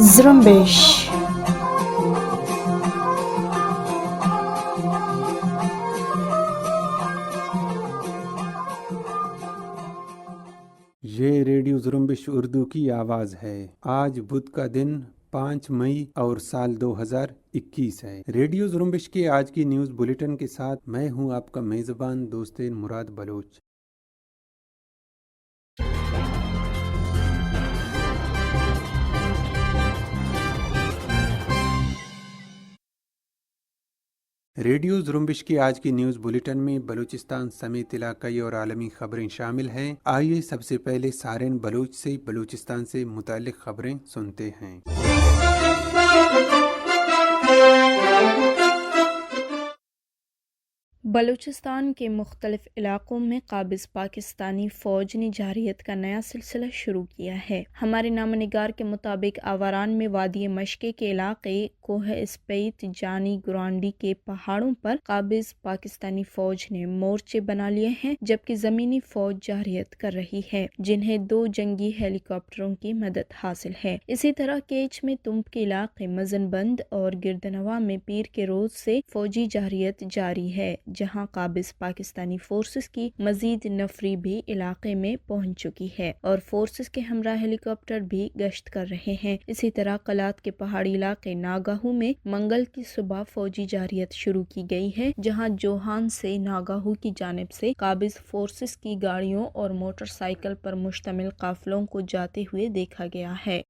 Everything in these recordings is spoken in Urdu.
زرمبش. یہ ریڈیو زرمبش اردو کی آواز ہے۔ آج بدھ کا دن 5 مئی اور سال 2021 ہے۔ ریڈیو زرمبش کے آج کی نیوز بلیٹن کے ساتھ میں ہوں آپ کا میزبان دوست مراد بلوچ۔ ریڈیو زرمبش کی آج کی نیوز بلیٹن میں بلوچستان سمیت علاقائی اور عالمی خبریں شامل ہیں۔ آئیے سب سے پہلے سارین بلوچ سے بلوچستان سے متعلق خبریں سنتے ہیں۔ بلوچستان کے مختلف علاقوں میں قابض پاکستانی فوج نے جارحیت کا نیا سلسلہ شروع کیا ہے۔ ہمارے نامہ نگار کے مطابق آوران میں وادی مشکے کے علاقے کوہ اسپیت جانی گرانڈی کے پہاڑوں پر قابض پاکستانی فوج نے مورچے بنا لیے ہیں، جبکہ زمینی فوج جارحیت کر رہی ہے، جنہیں 2 جنگی ہیلی کاپٹروں کی مدد حاصل ہے۔ اسی طرح کیچ میں تمب کے علاقے مزن بند اور گردنوا میں پیر کے روز سے فوجی جارحیت جاری ہے، جہاں قابض پاکستانی فورسز کی مزید نفری بھی علاقے میں پہنچ چکی ہے اور فورسز کے ہمراہ ہیلی کاپٹر بھی گشت کر رہے ہیں۔ اسی طرح قلات کے پہاڑی علاقے ناگاہو میں منگل کی صبح فوجی جارحیت شروع کی گئی ہے، جہاں جوہان سے ناگاہو کی جانب سے قابض فورسز کی گاڑیوں اور موٹر سائیکل پر مشتمل قافلوں کو جاتے ہوئے دیکھا گیا ہے۔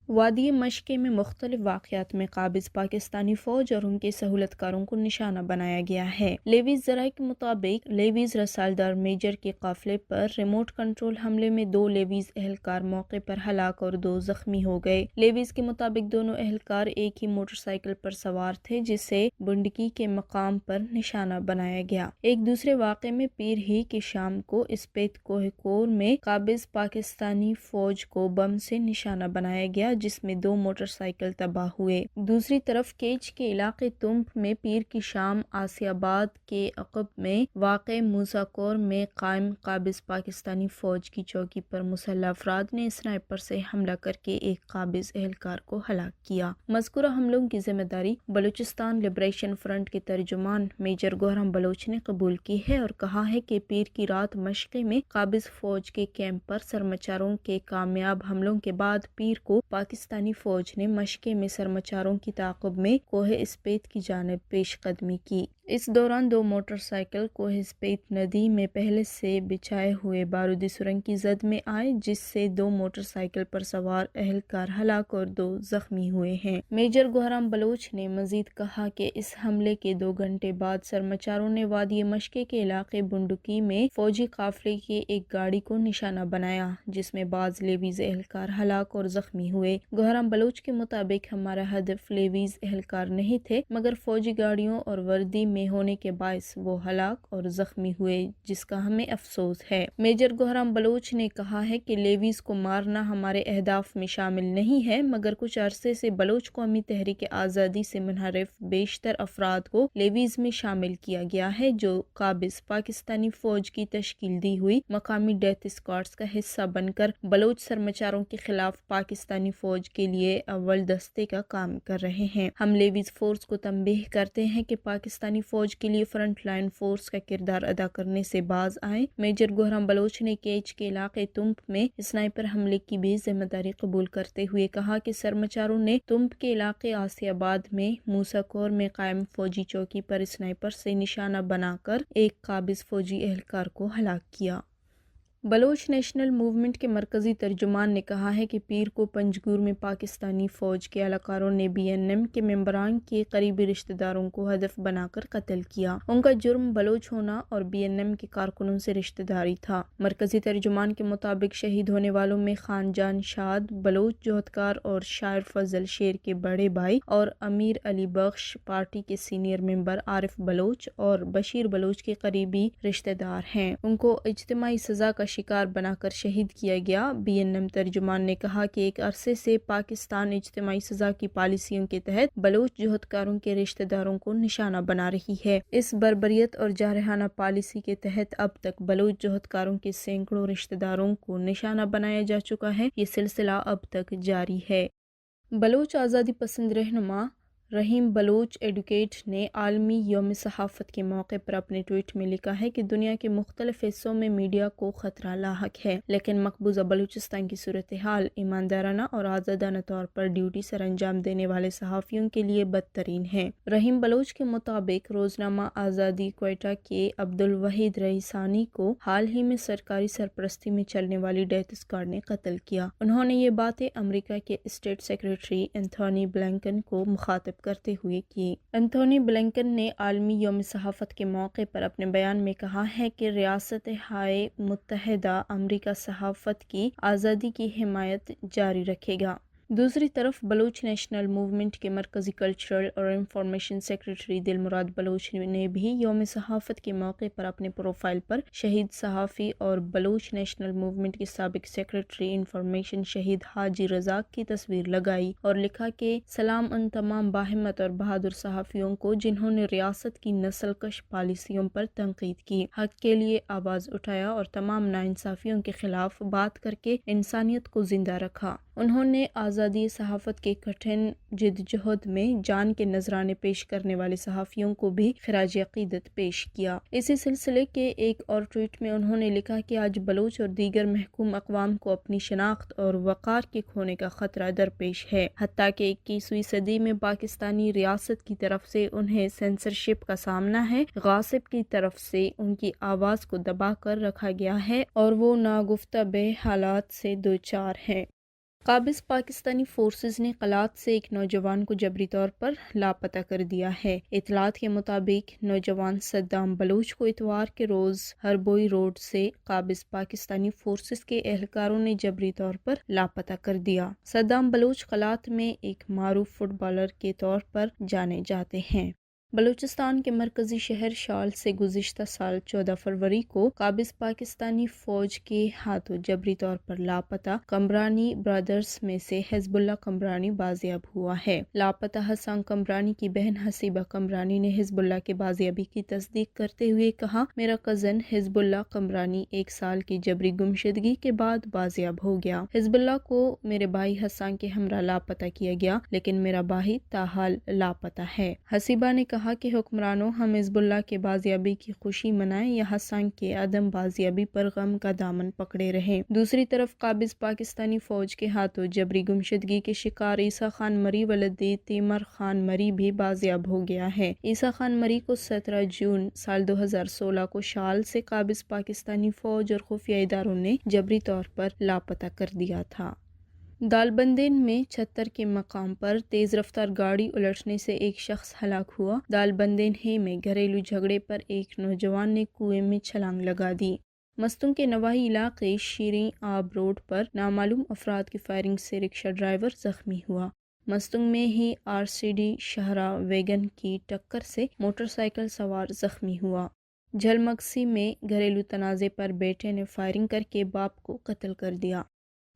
وادی مشکے میں مختلف واقعات میں قابض پاکستانی فوج اور ان کے سہولت کاروں کو نشانہ بنایا گیا ہے۔ لیویز ذرائع کے مطابق لیویز رسالدار میجر کے قافلے پر ریموٹ کنٹرول حملے میں 2 لیویز اہلکار موقع پر ہلاک اور 2 زخمی ہو گئے۔ لیویز کے مطابق دونوں اہلکار ایک ہی موٹر سائیکل پر سوار تھے، جسے بنڈکی کے مقام پر نشانہ بنایا گیا۔ ایک دوسرے واقعے میں پیر ہی کی شام کو اسپیت کوہ کور میں قابض پاکستانی فوج کو بم سے نشانہ بنایا گیا، جس میں 2 موٹر سائیکل تباہ ہوئے۔ دوسری طرف کیچ کے علاقے تمب میں پیر کی شام آسی آباد کے عقب میں واقع موسیٰ کور میں قائم قابض پاکستانی فوج کی چوکی پر مسلح افراد نے اسنائپر سے حملہ کر کے ایک قابض اہلکار کو ہلاک کیا۔ مذکورہ حملوں کی ذمہ داری بلوچستان لبریشن فرنٹ کے ترجمان میجر گوہرام بلوچ نے قبول کی ہے اور کہا ہے کہ پیر کی رات مشقے میں قابض فوج کے کیمپ پر سرمچاروں کے کامیاب حملوں کے بعد پیر کو پاکستانی فوج نے مشقے میں سرمچاروں کی تعاقب میں کوہ اسپیت کی جانب پیش قدمی کی۔ اس دوران 2 موٹر سائیکل کوہ اسپیت ندی میں پہلے سے بچھائے ہوئے بارودی سرنگ کی زد میں آئے، جس سے 2 موٹر سائیکل پر سوار اہلکار ہلاک اور 2 زخمی ہوئے ہیں۔ میجر گوہرام بلوچ نے مزید کہا کہ اس حملے کے 2 گھنٹے بعد سرمچاروں نے وادی مشکے کے علاقے بنڈکی میں فوجی قافلے کی ایک گاڑی کو نشانہ بنایا، جس میں بعض لیویز اہلکار ہلاک اور زخمی ہوئے۔ گوہرام بلوچ کے مطابق ہمارا ہدف لیویز اہلکار نہیں تھے، مگر فوجی گاڑیوں اور وردی میں ہونے کے باعث وہ ہلاک اور زخمی ہوئے، جس کا ہمیں افسوس ہے۔ میجر گوہرام بلوچ نے کہا ہے کہ لیویز کو مارنا ہمارے اہداف میں شامل نہیں ہے، مگر کچھ عرصے سے بلوچ قومی تحریک آزادی سے منحرف بیشتر افراد کو لیویز میں شامل کیا گیا ہے، جو قابض پاکستانی فوج کی تشکیل دی ہوئی مقامی ڈیتھ اسکواڈز کا حصہ بن کر بلوچ سرمچاروں کے خلاف پاکستانی فوج کے لیے اول دستے کا کام کر رہے ہیں۔ ہم لیویز فورس کو تنبیہ کرتے ہیں کہ پاکستانی فوج کے لیے فرنٹ لائن فورس کا کردار ادا کرنے سے باز آئیں۔ میجر گوہرام بلوچ نے کیچ کے علاقے تمب میں اسنائپر حملے کی بھی ذمہ داری قبول کرتے ہوئے کہا کہ سرمچاروں نے تمب کے علاقے آسی آباد میں موسیٰ کور میں قائم فوجی چوکی پر اسنائپر سے نشانہ بنا کر ایک قابض فوجی اہلکار کو ہلاک کیا۔ بلوچ نیشنل موومنٹ کے مرکزی ترجمان نے کہا ہے کہ پیر کو پنجگور میں پاکستانی فوج کے اہلکاروں نے بی این ایم کے ممبران کے قریبی رشتہ داروں کو ہدف بنا کر قتل کیا۔ ان کا جرم بلوچ ہونا اور بی این ایم کے کارکنوں سے رشتہ داری تھا۔ مرکزی ترجمان کے مطابق شہید ہونے والوں میں خان جان شاد بلوچ جوہدکار اور شاعر فضل شیر کے بڑے بھائی اور امیر علی بخش پارٹی کے سینئر ممبر عارف بلوچ اور بشیر بلوچ کے قریبی رشتہ دار ہیں۔ ان کو اجتماعی سزا کا شکار بنا کر شہید کیا گیا۔ BNM ترجمان نے کہا کہ ایک عرصے سے پاکستان اجتماعی سزا کی پالیسیوں کے تحت بلوچ جہدکاروں کے رشتہ داروں کو نشانہ بنا رہی ہے۔ اس بربریت اور جارحانہ پالیسی کے تحت اب تک بلوچ جہدکاروں کے سینکڑوں رشتہ داروں کو نشانہ بنایا جا چکا ہے۔ یہ سلسلہ اب تک جاری ہے۔ بلوچ آزادی پسند رہنما رحیم بلوچ ایڈوکیٹ نے عالمی یوم صحافت کے موقع پر اپنے ٹویٹ میں لکھا ہے کہ دنیا کے مختلف حصوں میں میڈیا کو خطرہ لاحق ہے، لیکن مقبوضہ بلوچستان کی صورتحال ایماندارانہ اور آزادانہ طور پر ڈیوٹی سر انجام دینے والے صحافیوں کے لیے بدترین ہے۔ رحیم بلوچ کے مطابق روزنامہ آزادی کوئٹہ کے عبدالوحید رئیسانی کو حال ہی میں سرکاری سرپرستی میں چلنے والی ڈیتھ اسکواڈ نے قتل کیا۔ انہوں نے یہ باتیں امریکہ کے اسٹیٹ سیکریٹری اینتھونی بلنکن کو مخاطب کرتے ہوئے کی۔ اینتھونی بلنکن نے عالمی یوم صحافت کے موقع پر اپنے بیان میں کہا ہے کہ ریاستہائے متحدہ امریکہ صحافت کی آزادی کی حمایت جاری رکھے گا۔ دوسری طرف بلوچ نیشنل موومنٹ کے مرکزی کلچرل اور انفارمیشن سیکریٹری دلمراد بلوچ نے بھی یوم صحافت کے موقع پر اپنے پروفائل پر شہید صحافی اور بلوچ نیشنل موومنٹ کے سابق سیکریٹری انفارمیشن شہید حاجی رزاق کی تصویر لگائی اور لکھا کہ سلام ان تمام باہمت اور بہادر صحافیوں کو جنہوں نے ریاست کی نسل کش پالیسیوں پر تنقید کی، حق کے لیے آواز اٹھایا اور تمام ناانصافیوں کے خلاف بات کر کے انسانیت کو زندہ رکھا۔ انہوں نے آزادی صحافت کے کٹھن جدوجہد میں جان کے نذرانے پیش کرنے والے صحافیوں کو بھی خراج عقیدت پیش کیا۔ اسی سلسلے کے ایک اور ٹویٹ میں انہوں نے لکھا کہ آج بلوچ اور دیگر محکوم اقوام کو اپنی شناخت اور وقار کے کھونے کا خطرہ درپیش ہے، حتیٰ کہ 21ویں صدی میں پاکستانی ریاست کی طرف سے انہیں سینسرشپ کا سامنا ہے، غاصب کی طرف سے ان کی آواز کو دبا کر رکھا گیا ہے اور وہ ناگفتہ بے حالات سے دوچار ہیں۔ قابض پاکستانی فورسز نے قلات سے ایک نوجوان کو جبری طور پر لاپتہ کر دیا ہے۔ اطلاعات کے مطابق نوجوان صدام بلوچ کو اتوار کے روز ہربوئی روڈ سے قابض پاکستانی فورسز کے اہلکاروں نے جبری طور پر لاپتہ کر دیا۔ صدام بلوچ قلات میں ایک معروف فٹ بالر کے طور پر جانے جاتے ہیں۔ بلوچستان کے مرکزی شہر شال سے گزشتہ سال 14 فروری کو قابض پاکستانی فوج کے ہاتھوں جبری طور پر لاپتہ کمرانی برادرز میں سے حزب اللہ کمرانی بازیاب ہوا ہے۔ لاپتہ حسان کمرانی کی بہن حسیبہ کمرانی نے حزب اللہ کے بازیابی کی تصدیق کرتے ہوئے کہا، میرا کزن حزب اللہ کمرانی 1 سال کی جبری گمشدگی کے بعد بازیاب ہو گیا۔ حزب اللہ کو میرے بھائی حسان کے ہمراہ لاپتہ کیا گیا، لیکن میرا بھائی تاحال لاپتہ ہے۔ حسیبہ نے کہا کہ حکمرانوں، ہم حزب اللہ کے بازیابی کی خوشی منائیں یا حسان کے عدم بازیابی پر غم کا دامن پکڑے رہیں۔ دوسری طرف قابض پاکستانی فوج کے ہاتھوں جبری گمشدگی کے شکار عیسیٰ خان مری ولد تیمر خان مری بھی بازیاب ہو گیا ہے۔ عیسیٰ خان مری کو 17 جون سال 2016 کو شال سے قابض پاکستانی فوج اور خفیہ اداروں نے جبری طور پر لاپتہ کر دیا تھا۔ دالبندین میں چھتر کے مقام پر تیز رفتار گاڑی الٹنے سے ایک شخص ہلاک ہوا۔ دالبندین ہی میں گھریلو جھگڑے پر ایک نوجوان نے کنویں میں چھلانگ لگا دی۔ مستونگ کے نواحی علاقے شیریں آب روڈ پر نامعلوم افراد کی فائرنگ سے رکشہ ڈرائیور زخمی ہوا۔ مستونگ میں ہی RCD شاہراہ ویگن کی ٹکر سے موٹر سائیکل سوار زخمی ہوا۔ جھلمگسی میں گھریلو تنازع پر بیٹے نے فائرنگ کر کے باپ کو قتل کر دیا۔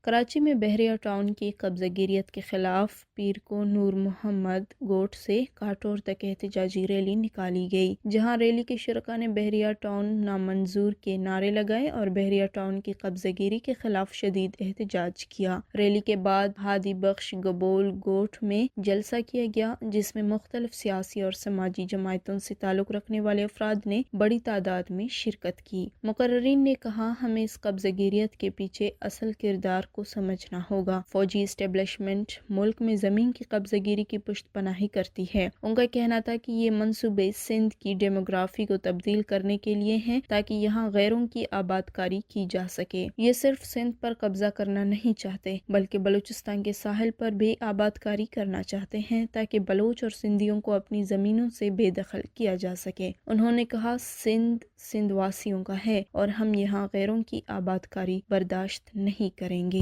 کراچی میں بحریہ ٹاؤن کی قبضہ گیریت کے خلاف پیر کو نور محمد گوٹ سے کاٹور تک احتجاجی ریلی نکالی گئی، جہاں ریلی کے شرکاء نے بحریہ ٹاؤن نامنظور کے نعرے لگائے اور بحریہ ٹاؤن کی قبضہ گیری کے خلاف شدید احتجاج کیا۔ ریلی کے بعد ہادی بخش گبول گوٹ میں جلسہ کیا گیا، جس میں مختلف سیاسی اور سماجی جماعتوں سے تعلق رکھنے والے افراد نے بڑی تعداد میں شرکت کی۔ مقررین نے کہا، ہمیں اس قبضہ گیریت کے پیچھے اصل کردار کو سمجھنا ہوگا۔ فوجی اسٹیبلشمنٹ ملک میں زمین کی قبضہ گیری کی پشت پناہی کرتی ہے۔ ان کا کہنا تھا کہ یہ منصوبے سندھ کی ڈیموگرافی کو تبدیل کرنے کے لیے ہیں تاکہ یہاں غیروں کی آبادکاری کی جا سکے۔ یہ صرف سندھ پر قبضہ کرنا نہیں چاہتے، بلکہ بلوچستان کے ساحل پر بھی آبادکاری کرنا چاہتے ہیں تاکہ بلوچ اور سندھیوں کو اپنی زمینوں سے بے دخل کیا جا سکے۔ انہوں نے کہا، سندھ واسیوں کا ہے اور ہم یہاں غیروں کی آبادکاری برداشت نہیں کریں گے۔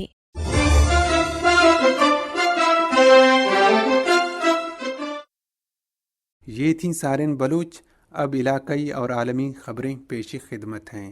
یہ تھیں سارن بلوچ۔ اب علاقائی اور عالمی خبریں پیش خدمت ہیں۔